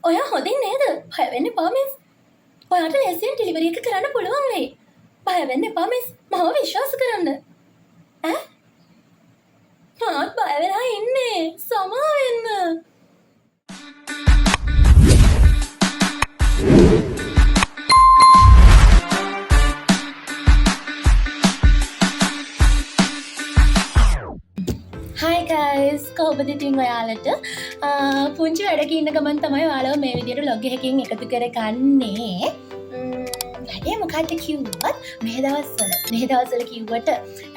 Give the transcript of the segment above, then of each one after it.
ඔයා හොඳින් නේද? බය වෙන්න එපා මිස්. ඔයාට ලේසියෙන් ඩෙලිවරි එක කරන්න පුළුවන් වෙයි. බය වෙන්න එපා මිස්. මාව විශ්වාස කරන්න. ඈ? මාත් බය වෙලා ඉන්නේ. සමා වෙන්න. Hi guys, කොහොමද ඉතින් ඔයාලට? පුංචි වැඩක ඉන්න ගමන් තමයි ඔයාලව මේ විදියට vlog එකකින් එකතු කරගන්නේ. වැඩේ මොකක්ද කිව්වොත් මේ දවස්වල කිව්වට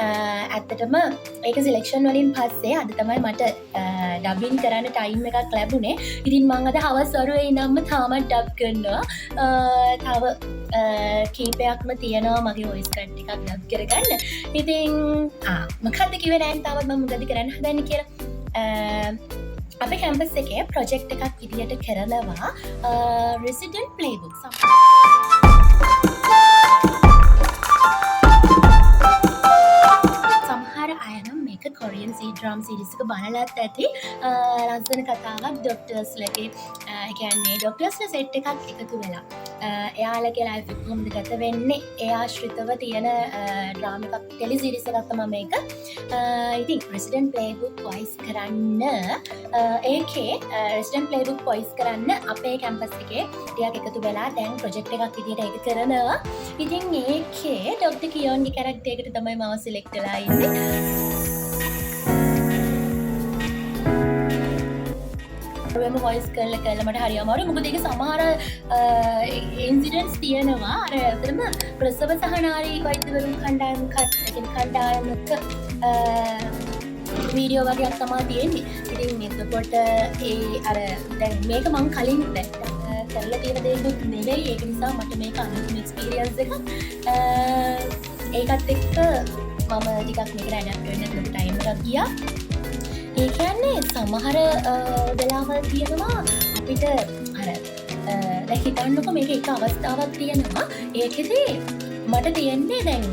ඇත්තටම ඒක සිලෙක්ෂන් වලින් පස්සේ අද තමයි මට ඩබින් කරන්න ටයිම් එකක් ලැබුණේ. ඉතින් මං අද හවස් වරුවේ ඉඳන්ම තාමත් ඩබ් කරනවා. තව කීපයක්ම තියෙනවා මගේ වොයිස් කට් එකක් ඩබ් කරගන්න. ඉතින් මොකක්ද කිව්වේ නෑ තාමත් මම මොකද කරන්න හදන්නේ කියලා. අපේ කැම්පස් එකේ ප්‍රොජෙක්ට් එකක් විදියට කරනවා රෙසිඩන්ට් ප්ලේබුක්. සමහර අය නම් මේක කොරියන් ඩ්‍රාමා සීරීස් එක බලලත් ඇති. ලස්සන කතාවක් ඩොක්ටර්ස්ලගේ කියන්නේ ඩොක්ටර්ස්ලා සෙට් එකක් එකතු වෙලා එයාලගේ ලයිෆ් එක කොහොමද ගත වෙන්නේ ඒ ආශ්‍රිතව තියෙන ඩ්‍රාමා එකක් ටෙලි සීරීස් එකක් තමයි මේක. ඉතින් රෙසිඩන්ට් ප්ලේබුක් වොයිස් කරන්න ඒකේ රෙසිඩන්ට් ප්ලේබුක් වොයිස් කරන්න අපේ කැම්පස් එකේ ටිකක් එකතු වෙලා දැන් ප්‍රොජෙක්ට් එකක් විදියට ඒක කරනවා. ඉතින් ඒකේ ඩොක්ටර් කියෝන්ගේ කැරක්ටර් එකට තමයි මම සිලෙක්ට් වෙලා ඉන්නේ. වෙම වොයිස් කරලා මට හරි අමාරුයි. මොකද ඒක සමහර ඉන්සිඩන්ට්ස් තියෙනවා. අර ඇත්තටම ප්‍රසව සහ නාරී වෛද්‍යවරුන් කණ්ඩායමක වීඩියෝ වගේක් තමයි තියෙන්නේ. ඉතින් එතකොට අර දැන් මේක මම කලින් කරලා තියෙන දේකුත් නෙවෙයි. ඒක නිසා මට මේක අලුත් එක්ස්පීරියන්ස් එකක්. ඒකත් එක්ක මම ටිකක් මේකට ඇඩැප්ට් වෙන්න ලොකු ටයිම් එකක් ගියා. ඒ කියන්නේ සමහර වෙලාවල් තියෙනවා අපිට දැන් හිතන්නකො මේක එක අවස්ථාවක් තියෙනවා. ඒකෙදි මට තියෙන්නේ දැන්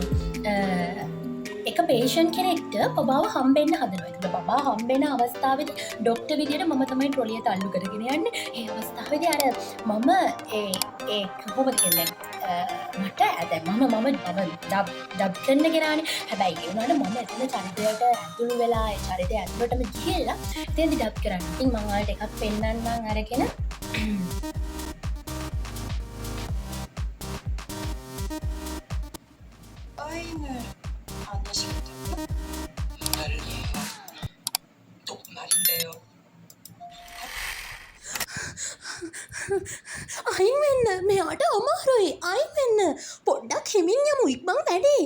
එක පේෂන්ට් කෙනෙක්ට බබාව හම්බෙන්න හදනවා. ඒකට බබා හම්බෙන අවස්ථාවේදී ඩොක්ටර් විදියට මම තමයි ට්‍රොලිය තල්ලු කරගෙන යන්නේ. ඒ අවස්ථාවේදී අර මම ඒ කොහොමද කියන්නේ මට දැන් මම ඩබ් කරන්න ගෙනානේ. හැබැයි ඒ වුණාට මම එතන චරිතයට ඇතුළු වෙලා ඒ චරිතය ඇතුළටම ගිහලා තේන්දි ඩබ් කරන්නේ. ඉතින් මම ඔයාලට එකක් පෙන්නන්නම් අරගෙන අයින් වෙන්න මෙයාට අමාරුයි. අයින් වෙන්න පොඩ්ඩක් හිමින් යමු. ඉක්මන් වැඩි.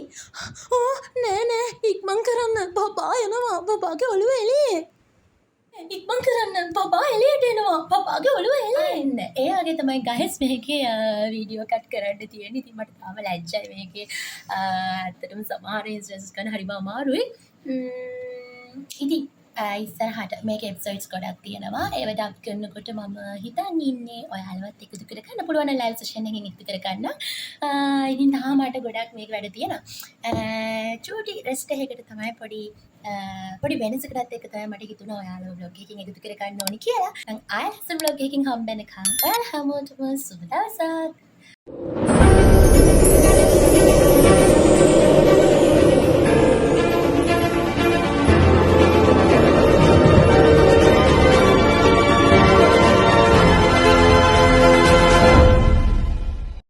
නෑ ඉක්මන් කරන්න. බබා එනවා. බබාගේ ඔළුව එළියේ. ඉක්මන් කරන්න. බබා එළියට එනවා. බබාගේ ඔළුව එළියේ එන්න. එයාගේ තමයි ගයිස් මේකේ වීඩියෝ කට් කරන්න තියෙන්නේ. ඉතින් මට තාම ලැජ්ජයි මේකේ. ඇත්තටම සමහර ඉන්ස්ටන්ස් ගන්න හරිම අමාරුයි. ඉතින් ඉස්සරහට මේක එපිසෝඩ්ස් ගොඩක් තියෙනවා. ඒව ඩබ් කරනකොට මම හිතන් ඉන්නේ ඔයාලවත් එකතු කරගන්න පුළුවන් ලයිව් සෙෂන් එකකින් එකතු කරගන්න. ඉතින් තාම මට ගොඩක් මේක වැඩ තියෙනවා. චූටි රෙස්ට් එකකට තමයි පොඩි වෙනසකටත් එක තමයි මට හිතුණා ඔයාලව vlog එකකින් එකතු කරගන්න ඕනි කියලා. දැන් ආයෙත් vlog එකකින් හම්බෙනකම් ඔයාලා හැමෝටම සුබ දවසක්.